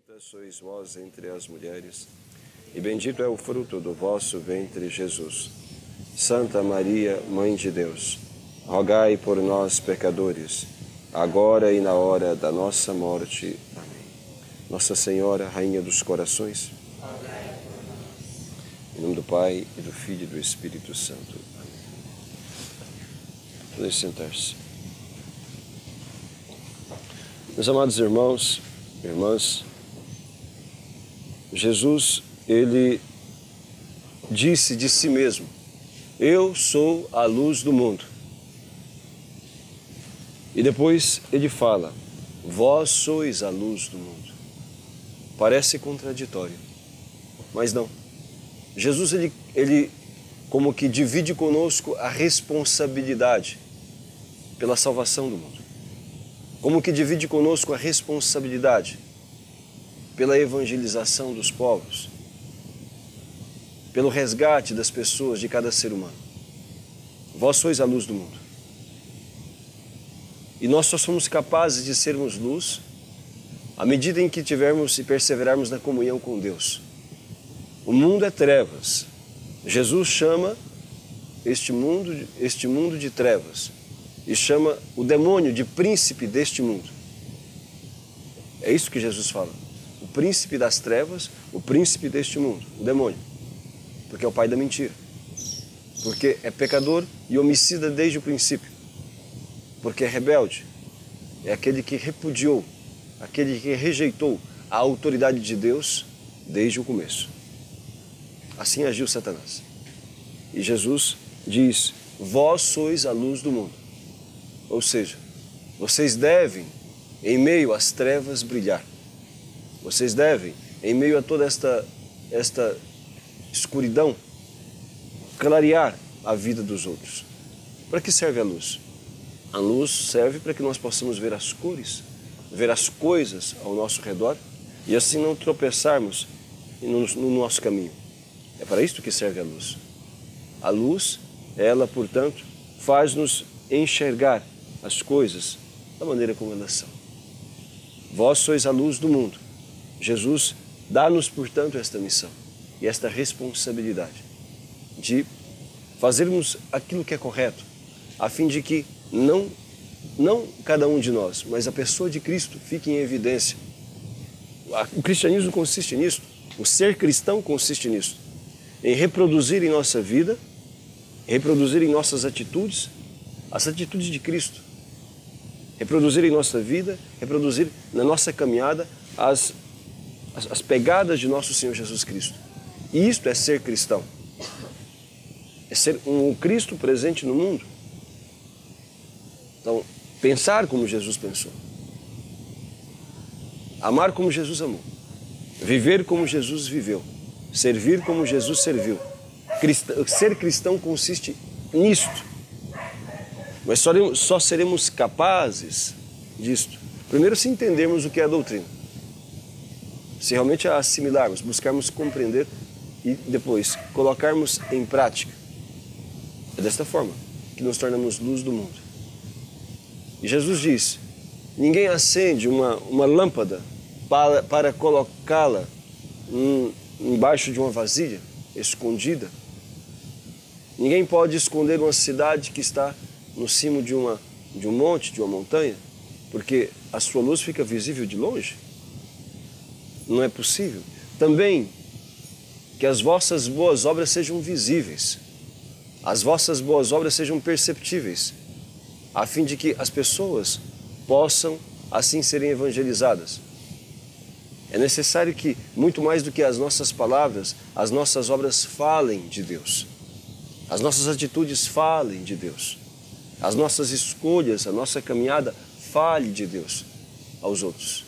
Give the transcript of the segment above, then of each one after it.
Bendita sois vós entre as mulheres, e bendito é o fruto do vosso ventre, Jesus. Santa Maria, Mãe de Deus, rogai por nós, pecadores, agora e na hora da nossa morte. Amém. Nossa Senhora, Rainha dos Corações, rogai por nós. Em nome do Pai, e do Filho e do Espírito Santo. Amém. Podem sentar-se. Meus amados irmãos, irmãs, Jesus, ele disse de si mesmo: eu sou a luz do mundo. E depois ele fala: vós sois a luz do mundo. Parece contraditório, mas não. Jesus, ele como que divide conosco a responsabilidade pela salvação do mundo. Como que divide conosco a responsabilidade pela evangelização dos povos, pelo resgate das pessoas, de cada ser humano. Vós sois a luz do mundo. E nós só somos capazes de sermos luz à medida em que tivermos e perseverarmos na comunhão com Deus. O mundo é trevas. Jesus chama este mundo de trevas e chama o demônio de príncipe deste mundo. É isso que Jesus fala. O príncipe das trevas, o príncipe deste mundo, o demônio. Porque é o pai da mentira. Porque é pecador e homicida desde o princípio. Porque é rebelde. É aquele que repudiou, aquele que rejeitou a autoridade de Deus desde o começo. Assim agiu Satanás. E Jesus diz: vós sois a luz do mundo. Ou seja, vocês devem, em meio às trevas, brilhar. Vocês devem, em meio a toda esta escuridão, clarear a vida dos outros. Para que serve a luz? A luz serve para que nós possamos ver as cores, ver as coisas ao nosso redor e assim não tropeçarmos no nosso caminho. É para isso que serve a luz. A luz, ela, portanto, faz-nos enxergar as coisas da maneira como elas são. Vós sois a luz do mundo. Jesus dá-nos, portanto, esta missão e esta responsabilidade de fazermos aquilo que é correto, a fim de que não cada um de nós, mas a pessoa de Cristo fique em evidência. O cristianismo consiste nisso, o ser cristão consiste nisso, em reproduzir em nossa vida, reproduzir em nossas atitudes, as atitudes de Cristo, reproduzir em nossa vida, reproduzir na nossa caminhada as pegadas de nosso Senhor Jesus Cristo. E isto é ser cristão. É ser um Cristo presente no mundo. Então, pensar como Jesus pensou. Amar como Jesus amou. Viver como Jesus viveu. Servir como Jesus serviu. Ser cristão consiste nisto. Mas só seremos capazes disto primeiro se entendermos o que é a doutrina. Se realmente a assimilarmos, buscarmos compreender e depois colocarmos em prática. É desta forma que nos tornamos luz do mundo. E Jesus diz: ninguém acende uma lâmpada para colocá-la embaixo de uma vasilha, escondida. Ninguém pode esconder uma cidade que está no cimo de um monte, de uma montanha, porque a sua luz fica visível de longe. Não é possível. Também que as vossas boas obras sejam visíveis, as vossas boas obras sejam perceptíveis, a fim de que as pessoas possam assim serem evangelizadas. É necessário que, muito mais do que as nossas palavras, as nossas obras falem de Deus. As nossas atitudes falem de Deus. As nossas escolhas, a nossa caminhada fale de Deus aos outros.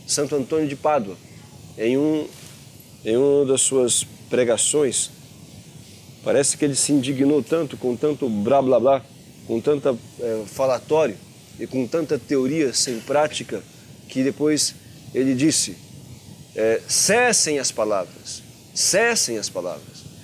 Santo Antônio de Pádua, em uma das suas pregações, parece que ele se indignou tanto, com tanto blá blá blá, com tanta falatório e com tanta teoria sem prática, que depois ele disse: cessem as palavras,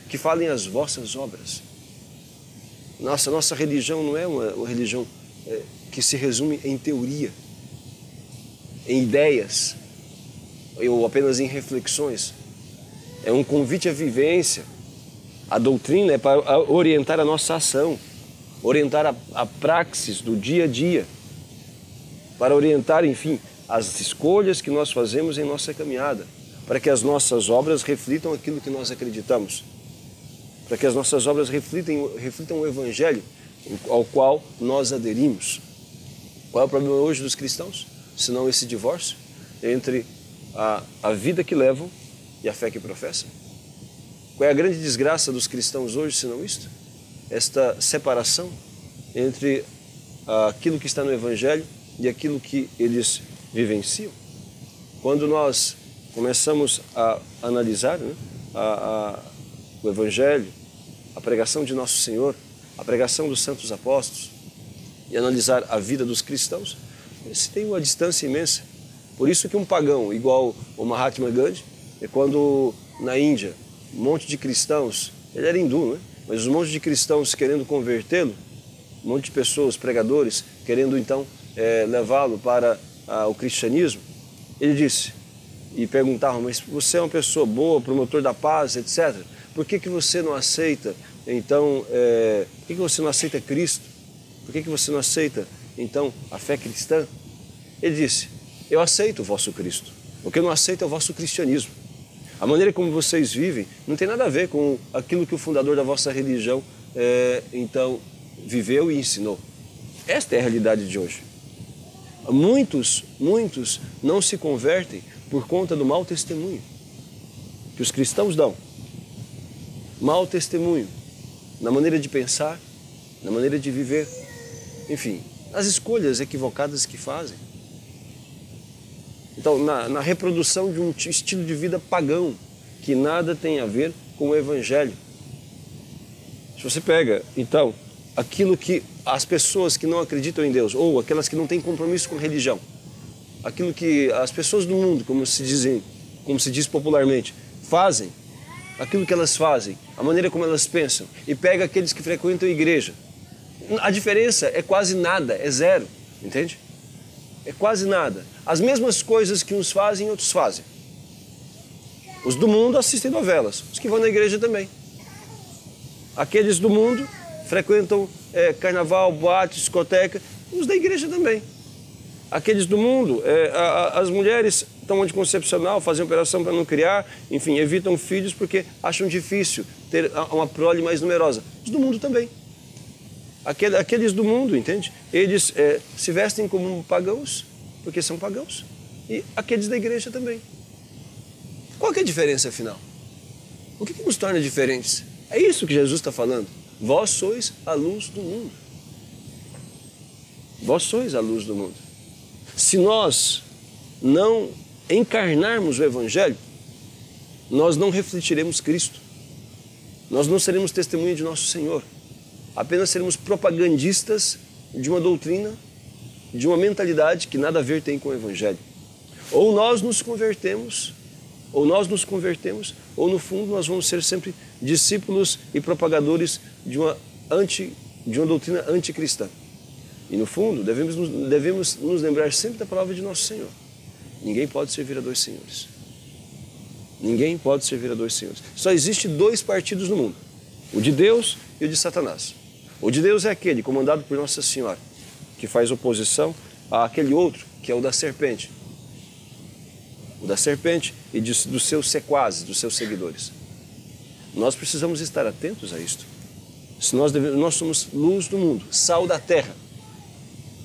que falem as vossas obras. Nossa religião não é uma religião que se resume em teoria. em ideias ou apenas em reflexões. É um convite à vivência. A doutrina é para orientar a nossa ação, orientar a praxis do dia a dia, para orientar, enfim, as escolhas que nós fazemos em nossa caminhada, para que as nossas obras reflitam aquilo que nós acreditamos, para que as nossas obras reflitam o Evangelho ao qual nós aderimos. Qual é o problema hoje dos cristãos? Senão esse divórcio entre a vida que levam e a fé que professam. Qual é a grande desgraça dos cristãos hoje, senão isto? Esta separação entre aquilo que está no Evangelho e aquilo que eles vivenciam. Quando nós começamos a analisar, né, o Evangelho, a pregação de Nosso Senhor, a pregação dos santos apóstolos, e analisar a vida dos cristãos, se tem uma distância imensa. Por isso que um pagão igual o Mahatma Gandhi, é quando na Índia, um monte de cristãos, ele era hindu, né? Mas um monte de cristãos querendo convertê-lo, um monte de pessoas, pregadores, querendo então levá-lo para o cristianismo, ele disse, e perguntavam, mas você é uma pessoa boa, promotor da paz, etc. Por que você não aceita, então, por que você não aceita Cristo? Por que você não aceita, então, a fé cristã? Ele disse, eu aceito o vosso Cristo, o que eu não aceito é o vosso cristianismo. A maneira como vocês vivem não tem nada a ver com aquilo que o fundador da vossa religião, então, viveu e ensinou. Esta é a realidade de hoje. Muitos não se convertem por conta do mau testemunho que os cristãos dão. Mau testemunho na maneira de pensar, na maneira de viver, enfim, as escolhas equivocadas que fazem. Então, na reprodução de um estilo de vida pagão, que nada tem a ver com o Evangelho. Se você pega, então, aquilo que as pessoas que não acreditam em Deus, ou aquelas que não têm compromisso com religião, aquilo que as pessoas do mundo, como se diz popularmente, fazem, aquilo que elas fazem, a maneira como elas pensam, e pega aqueles que frequentam a igreja, a diferença é quase nada, é zero, entende? É quase nada. As mesmas coisas que uns fazem, outros fazem. Os do mundo assistem novelas, os que vão na igreja também. Aqueles do mundo frequentam carnaval, boate, discoteca, os da igreja também. Aqueles do mundo, as mulheres estão anticoncepcional, fazem operação para não criar, enfim, evitam filhos porque acham difícil ter uma prole mais numerosa. Os do mundo também. Aqueles do mundo, entende? Eles se vestem como pagãos, porque são pagãos. E aqueles da igreja também. Qual que é a diferença, afinal? O que nos torna diferentes? É isso que Jesus está falando. Vós sois a luz do mundo. Vós sois a luz do mundo. Se nós não encarnarmos o Evangelho, nós não refletiremos Cristo. Nós não seremos testemunha de nosso Senhor. Apenas seremos propagandistas de uma doutrina, de uma mentalidade que nada a ver tem com o Evangelho. Ou nós nos convertemos, ou no fundo nós vamos ser sempre discípulos e propagadores de uma doutrina anticristã. E no fundo devemos nos lembrar sempre da palavra de nosso Senhor. Ninguém pode servir a dois senhores. Ninguém pode servir a dois senhores. Só existe dois partidos no mundo, o de Deus e o de Satanás. O de Deus é aquele comandado por Nossa Senhora, que faz oposição àquele outro, que é o da serpente. O da serpente e dos seus sequazes, dos seus seguidores. Nós precisamos estar atentos a isto. Se nós somos luz do mundo, sal da terra.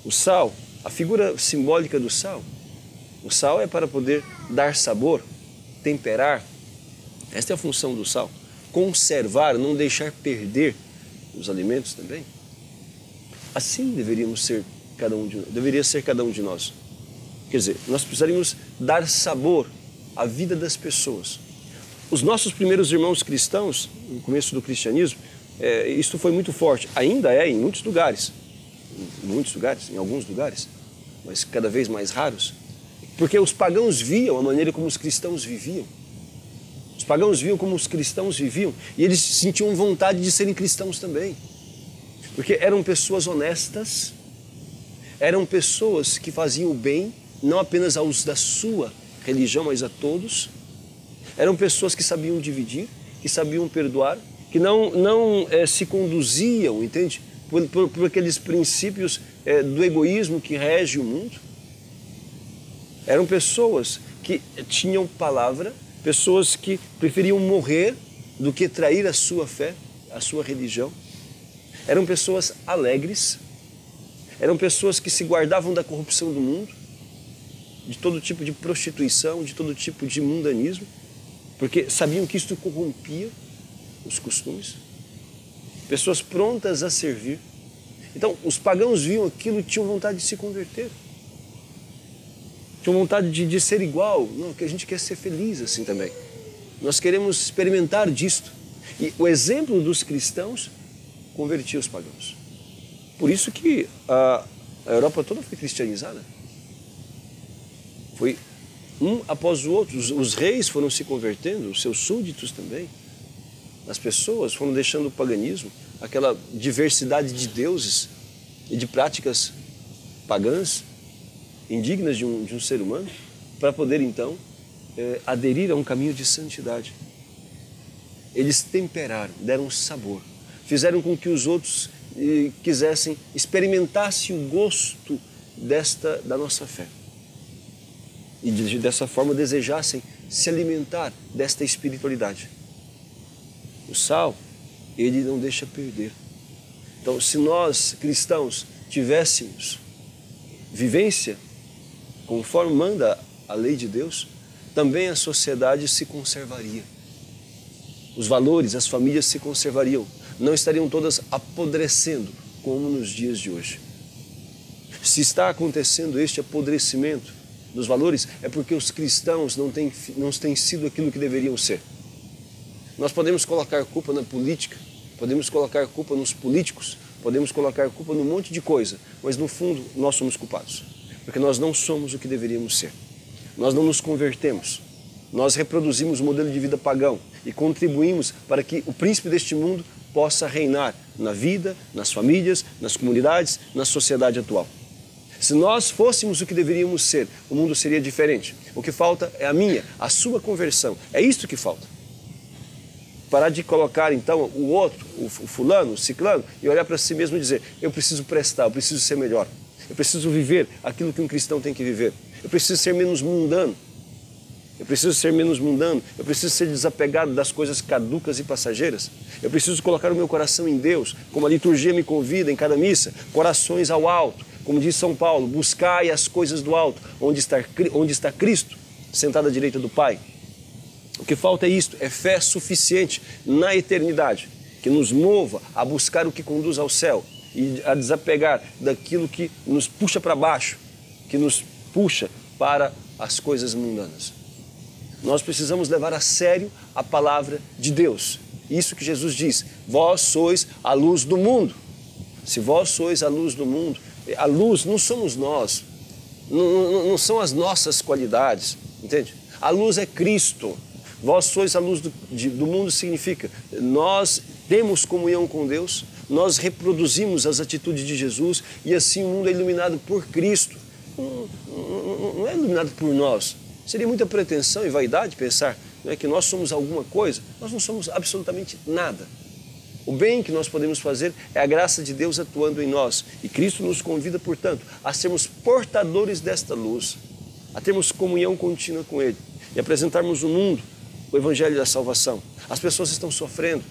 O sal, a figura simbólica do sal, o sal é para poder dar sabor, temperar. Esta é a função do sal. Conservar, não deixar perder os alimentos também. Assim deveria ser cada um de nós. Quer dizer, nós precisaríamos dar sabor à vida das pessoas. Os nossos primeiros irmãos cristãos, no começo do cristianismo, isto foi muito forte. Ainda é em muitos lugares, em alguns lugares, mas cada vez mais raros. Porque os pagãos viam a maneira como os cristãos viviam. Os pagãos viam como os cristãos viviam e eles sentiam vontade de serem cristãos também. Porque eram pessoas honestas, eram pessoas que faziam o bem não apenas aos da sua religião, mas a todos. Eram pessoas que sabiam dividir, que sabiam perdoar, que não se conduziam, entende? Por aqueles princípios do egoísmo que rege o mundo. Eram pessoas que tinham palavra, pessoas que preferiam morrer do que trair a sua fé, a sua religião. Eram pessoas alegres, eram pessoas que se guardavam da corrupção do mundo, de todo tipo de prostituição, de todo tipo de mundanismo, porque sabiam que isto corrompia os costumes. Pessoas prontas a servir. Então, os pagãos viam aquilo e tinham vontade de se converter. Tinham vontade de ser igual. Não, que a gente quer ser feliz assim também. Nós queremos experimentar disto. E o exemplo dos cristãos convertia os pagãos. Por isso que a Europa toda foi cristianizada. Foi um após o outro. Os reis foram se convertendo, os seus súditos também. As pessoas foram deixando o paganismo, aquela diversidade de deuses e de práticas pagãs, indignas de um ser humano, para poder então aderir a um caminho de santidade. Eles temperaram, deram sabor, fizeram com que os outros quisessem, experimentassem o gosto da nossa fé. E dessa forma desejassem se alimentar desta espiritualidade. O sal, ele não deixa perder. Então, se nós, cristãos, tivéssemos vivência conforme manda a lei de Deus, também a sociedade se conservaria. Os valores, as famílias se conservariam. Não estariam todas apodrecendo, como nos dias de hoje. Se está acontecendo este apodrecimento dos valores, é porque os cristãos não têm sido aquilo que deveriam ser. Nós podemos colocar culpa na política, podemos colocar culpa nos políticos, podemos colocar culpa num monte de coisa, mas no fundo nós somos culpados, porque nós não somos o que deveríamos ser. Nós não nos convertemos, nós reproduzimos o modelo de vida pagão e contribuímos para que o príncipe deste mundo possa reinar na vida, nas famílias, nas comunidades, na sociedade atual. Se nós fôssemos o que deveríamos ser, o mundo seria diferente. O que falta é a sua conversão. É isto que falta. Parar de colocar então o outro, o fulano, o ciclano, e olhar para si mesmo e dizer, eu preciso prestar, eu preciso ser melhor. Eu preciso viver aquilo que um cristão tem que viver. Eu preciso ser menos mundano. Eu preciso ser menos mundano. Eu preciso ser desapegado das coisas caducas e passageiras. Eu preciso colocar o meu coração em Deus, como a liturgia me convida em cada missa, corações ao alto. Como diz São Paulo, buscai as coisas do alto, onde está Cristo, sentado à direita do Pai. O que falta é isto, é fé suficiente na eternidade, que nos mova a buscar o que conduz ao céu e a desapegar daquilo que nos puxa para baixo, que nos puxa para as coisas mundanas. Nós precisamos levar a sério a palavra de Deus. Isso que Jesus diz, vós sois a luz do mundo. Se vós sois a luz do mundo, a luz não somos nós, não são as nossas qualidades, entende? A luz é Cristo. Vós sois a luz do mundo significa, nós temos comunhão com Deus, nós reproduzimos as atitudes de Jesus e assim o mundo é iluminado por Cristo. Não é iluminado por nós. Seria muita pretensão e vaidade pensar que nós somos alguma coisa. Nós não somos absolutamente nada. O bem que nós podemos fazer é a graça de Deus atuando em nós. E Cristo nos convida, portanto, a sermos portadores desta luz, a termos comunhão contínua com Ele e apresentarmos ao mundo o Evangelho da salvação. As pessoas estão sofrendo.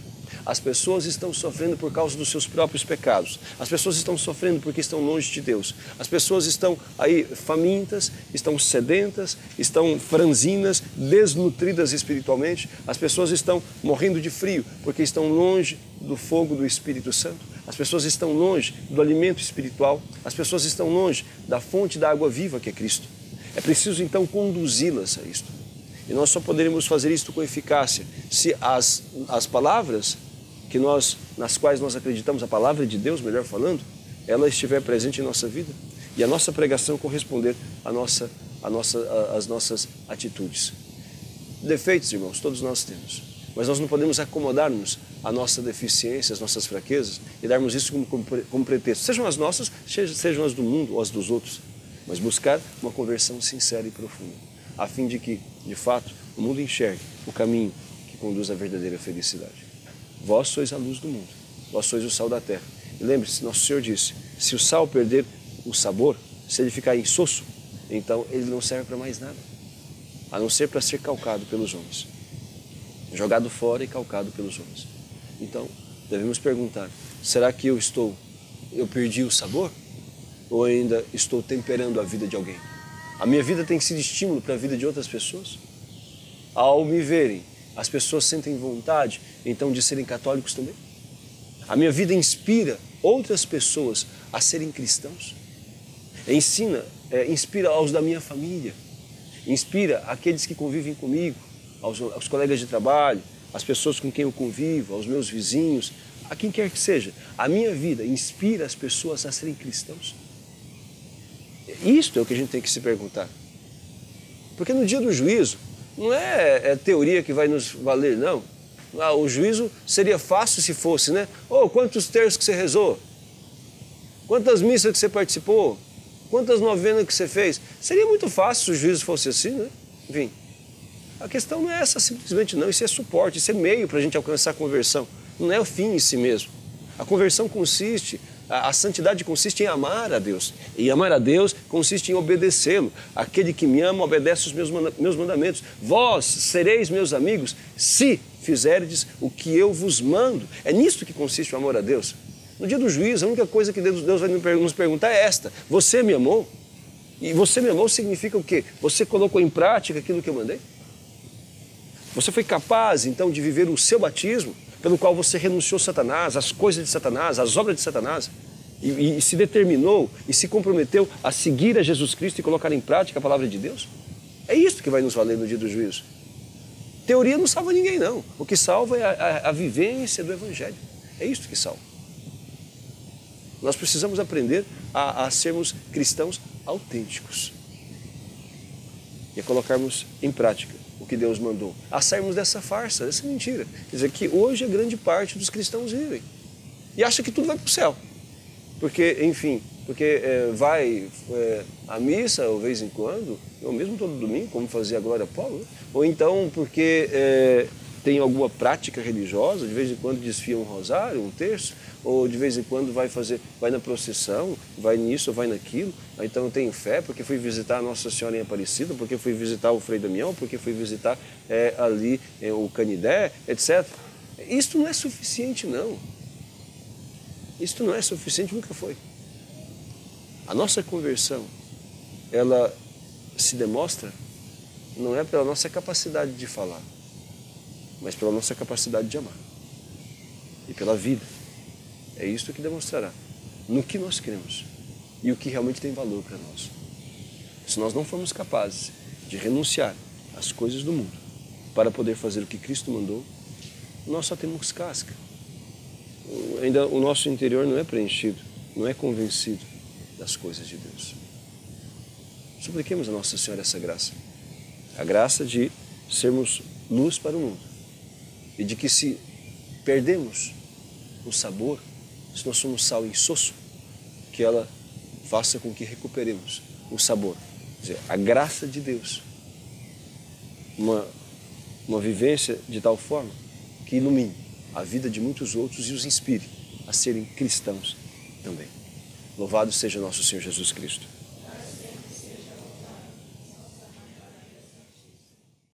As pessoas estão sofrendo por causa dos seus próprios pecados. As pessoas estão sofrendo porque estão longe de Deus. As pessoas estão aí famintas, estão sedentas, estão franzinas, desnutridas espiritualmente. As pessoas estão morrendo de frio porque estão longe do fogo do Espírito Santo. As pessoas estão longe do alimento espiritual. As pessoas estão longe da fonte da água viva que é Cristo. É preciso então conduzi-las a isto. E nós só poderemos fazer isto com eficácia se as palavras nas quais nós acreditamos, a palavra de Deus, melhor falando, ela estiver presente em nossa vida e a nossa pregação corresponder às nossas atitudes. Defeitos, irmãos, todos nós temos, mas nós não podemos acomodar-nos à nossa deficiência, às nossas fraquezas e darmos isso como pretexto, sejam as nossas, sejam as do mundo ou as dos outros. mas buscar uma conversão sincera e profunda, a fim de que, de fato, o mundo enxergue o caminho que conduz à verdadeira felicidade. Vós sois a luz do mundo, vós sois o sal da terra. E lembre-se, nosso Senhor disse, se o sal perder o sabor, se ele ficar insosso, então ele não serve para mais nada, a não ser para ser calcado pelos homens, jogado fora e calcado pelos homens. Então, devemos perguntar, será que eu perdi o sabor? Ou ainda estou temperando a vida de alguém? A minha vida tem sido estímulo para a vida de outras pessoas? Ao me verem, as pessoas sentem vontade, então, de serem católicos também? A minha vida inspira outras pessoas a serem cristãos? Inspira aos da minha família, inspira aqueles que convivem comigo, aos colegas de trabalho, às pessoas com quem eu convivo, aos meus vizinhos, a quem quer que seja. A minha vida inspira as pessoas a serem cristãos? Isto é o que a gente tem que se perguntar. Porque no dia do juízo, não é teoria que vai nos valer, não. O juízo seria fácil se fosse, né? Quantos terços que você rezou? Quantas missas que você participou? Quantas novenas que você fez? Seria muito fácil se o juízo fosse assim, né? Enfim, a questão não é essa simplesmente não. Isso é suporte, isso é meio para a gente alcançar a conversão. Não é o fim em si mesmo. A conversão consiste, a santidade consiste em amar a Deus. E amar a Deus consiste em obedecê-lo. Aquele que me ama obedece os meus mandamentos. Vós sereis meus amigos se fizerdes o que eu vos mando. É nisto que consiste o amor a Deus. No dia do juízo, a única coisa que Deus vai nos perguntar é esta: você me amou? E você me amou significa o quê? Você colocou em prática aquilo que eu mandei? Você foi capaz, então, de viver o seu batismo, pelo qual você renunciou a Satanás, às coisas de Satanás, às obras de Satanás, e se determinou e se comprometeu a seguir a Jesus Cristo e colocar em prática a palavra de Deus? É isso que vai nos valer no dia do juízo. Teoria não salva ninguém, não. O que salva é a vivência do Evangelho. É isso que salva. Nós precisamos aprender a sermos cristãos autênticos e a colocarmos em prática o que Deus mandou, a sairmos dessa farsa, dessa mentira. Quer dizer, que hoje a grande parte dos cristãos vivem e acha que tudo vai para o céu. Porque, enfim, vai à missa, de vez em quando, ou mesmo todo domingo, como fazia a Glória Paulo, né? Ou então porque tem alguma prática religiosa, de vez em quando desfia um rosário, um terço, ou de vez em quando vai na procissão, vai nisso ou vai naquilo. Então eu tenho fé porque fui visitar a Nossa Senhora em Aparecida, porque fui visitar o Frei Damião, porque fui visitar ali o Canidé, etc. Isto não é suficiente, não. Isto não é suficiente, nunca foi. A nossa conversão, ela se demonstra não é pela nossa capacidade de falar, mas pela nossa capacidade de amar e pela vida. É isto que demonstrará no que nós cremos e o que realmente tem valor para nós. Se nós não formos capazes de renunciar às coisas do mundo para poder fazer o que Cristo mandou, nós só temos casca. Ainda o nosso interior não é preenchido, não é convencido das coisas de Deus. Supliquemos a Nossa Senhora essa graça. A graça de sermos luz para o mundo. E de que se perdemos o sabor, se nós somos sal insosso, que ela faça com que recuperemos o sabor. Quer dizer, a graça de Deus. Uma vivência de tal forma que ilumine a vida de muitos outros e os inspire a serem cristãos também. Louvado seja nosso Senhor Jesus Cristo.